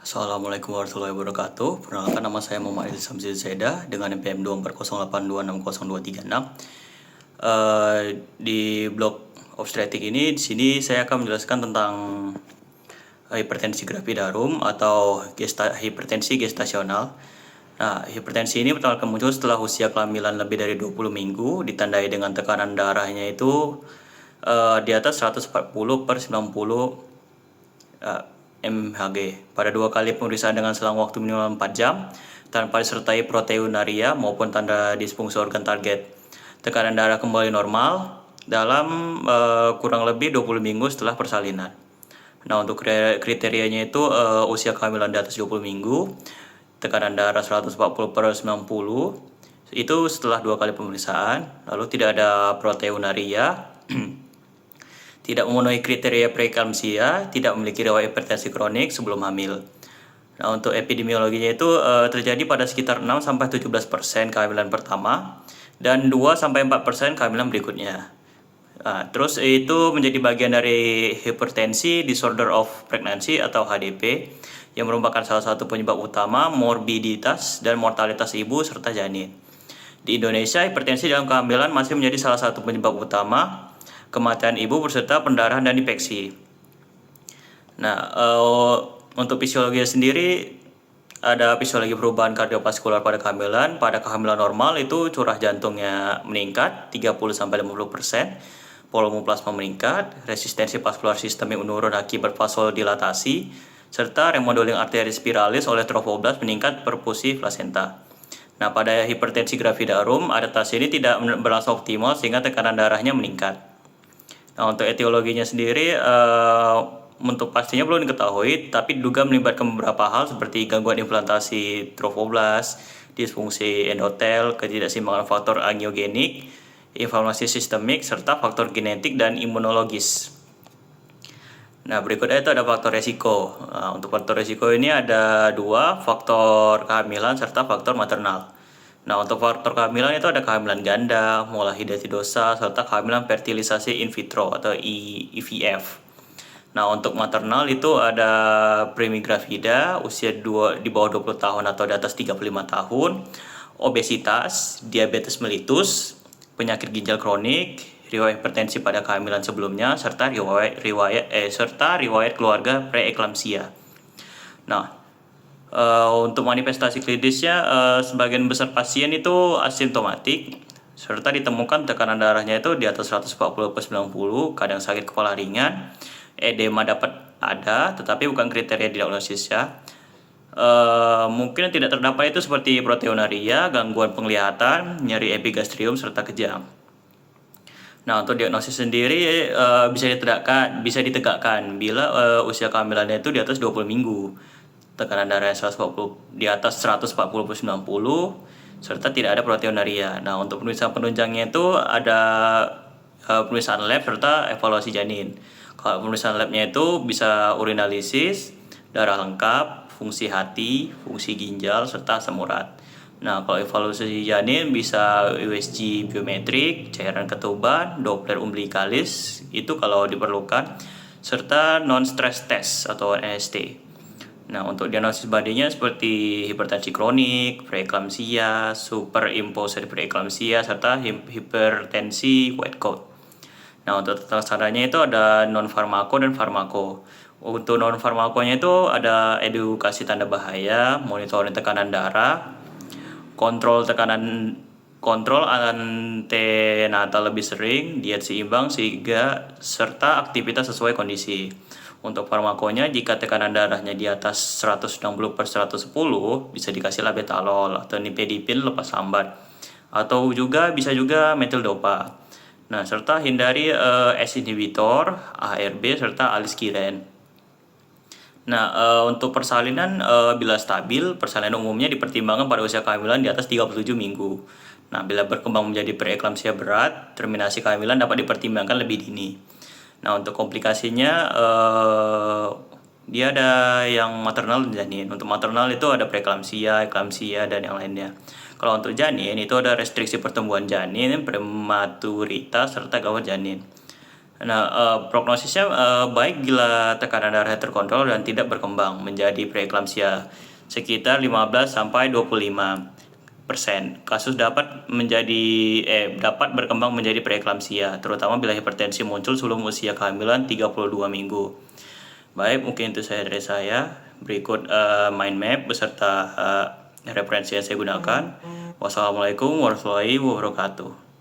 Assalamualaikum warahmatullahi wabarakatuh. Perkenalkan, nama saya Muhammad Ilham Samsul Zaida dengan NPM 24082602636. Di blog obstetrik ini, di sini saya akan menjelaskan tentang hipertensi gravidarum atau hipertensi gestasional. Nah, hipertensi ini pertama kali muncul setelah usia kehamilan lebih dari 20 minggu, ditandai dengan tekanan darahnya itu di atas 140/90 mHg pada 2 kali pemeriksaan dengan selang waktu minimal 4 jam tanpa disertai proteinuria maupun tanda disfungsi organ target. Tekanan darah kembali normal dalam kurang lebih 20 minggu setelah persalinan. Nah, untuk kriterianya itu usia kehamilan di atas 20 minggu, tekanan darah 140/90 itu setelah 2 kali pemeriksaan, lalu tidak ada proteinuria, tidak memenuhi kriteria preeklamsia, tidak memiliki riwayat hipertensi kronik sebelum hamil. Nah, untuk epidemiologinya itu terjadi pada sekitar 6-17% kehamilan pertama dan 2-4% kehamilan berikutnya. Nah, terus itu menjadi bagian dari hipertensi disorder of pregnancy atau HDP yang merupakan salah satu penyebab utama morbiditas dan mortalitas ibu serta janin. Di Indonesia, hipertensi dalam kehamilan masih menjadi salah satu penyebab utama kematian ibu beserta pendarahan dan infeksi. Nah, untuk fisiologi sendiri ada fisiologi perubahan kardiovaskular pada kehamilan. Pada kehamilan normal itu curah jantungnya meningkat 30-50%, volume plasma meningkat, resistensi vaskular sistem yang menurun akibat vasodilatasi, serta remodeling arteri spiralis oleh trofoblast meningkat perfusi plasenta. Nah, pada hipertensi gravidarum, adaptasi ini tidak berlangsung optimal sehingga tekanan darahnya meningkat. Nah, untuk etiologinya sendiri untuk pastinya belum diketahui, tapi diduga melibatkan beberapa hal seperti gangguan implantasi trofoblast, disfungsi endotel, ketidakseimbangan faktor angiogenik, inflamasi sistemik, serta faktor genetik dan imunologis. Nah, berikutnya itu ada faktor resiko. Nah, untuk faktor resiko ini ada 2, faktor kehamilan serta faktor maternal. Nah, untuk faktor kehamilan itu ada kehamilan ganda, molahidatidosa, serta kehamilan fertilisasi in vitro atau IVF. Nah, untuk maternal itu ada primigravida, usia di bawah 20 tahun atau di atas 35 tahun, obesitas, diabetes mellitus, penyakit ginjal kronik, riwayat hipertensi pada kehamilan sebelumnya, serta riwayat keluarga preeklamsia. Nah, untuk manifestasi klinisnya, sebagian besar pasien itu asimptomatik, serta ditemukan tekanan darahnya itu di atas 140/90, kadang sakit kepala ringan, edema dapat ada, tetapi bukan kriteria diagnosis ya. Mungkin yang tidak terdapat itu seperti proteinuria, gangguan penglihatan, nyeri epigastrium, serta kejang. Nah, untuk diagnosis sendiri bisa ditegakkan bila usia kehamilannya itu di atas 20 minggu. Tekanan darah 140 di atas 140/90 serta tidak ada proteinuria. Nah, untuk pemeriksaan penunjangnya itu ada pemeriksaan lab serta evaluasi janin. Kalau pemeriksaan labnya itu bisa urinalisis, darah lengkap, fungsi hati, fungsi ginjal, serta asam urat. Nah, kalau evaluasi janin bisa USG biometrik, cairan ketuban, Doppler umbilicalis, itu kalau diperlukan, serta non-stress test atau NST. Nah, untuk diagnosis badinya seperti hipertensi kronik, preeklamsia, superimposed preeklamsia, serta hipertensi white coat. Nah, untuk tata caranya itu ada non-farmako dan farmako. Untuk non-farmakonya itu ada edukasi tanda bahaya, monitoring tekanan darah, kontrol antenatal lebih sering, diet seimbang, serta aktivitas sesuai kondisi. Untuk farmakonya, jika tekanan darahnya di atas 160/110, bisa dikasih labetalol atau nifedipin lepas lambat. Atau bisa juga metildopa. Nah, serta hindari ACE inhibitor, ARB, serta aliskiren. Nah, untuk persalinan bila stabil, persalinan umumnya dipertimbangkan pada usia kehamilan di atas 37 minggu. Nah, bila berkembang menjadi preeklamsia berat, terminasi kehamilan dapat dipertimbangkan lebih dini. Nah, untuk komplikasinya dia ada yang maternal dan janin. Untuk maternal itu ada preeklamsia, eklamsia, dan yang lainnya. Kalau untuk janin itu ada restriksi pertumbuhan janin, prematuritas, serta gawat janin. Nah, prognosisnya baik bila tekanan darah terkontrol dan tidak berkembang menjadi preeklamsia. Sekitar 15-25% kasus dapat berkembang menjadi preeklamsia, terutama bila hipertensi muncul sebelum usia kehamilan 32 minggu. Baik, mungkin itu saya dari saya. Berikut mind map beserta referensi yang saya gunakan. Wassalamualaikum warahmatullahi wabarakatuh.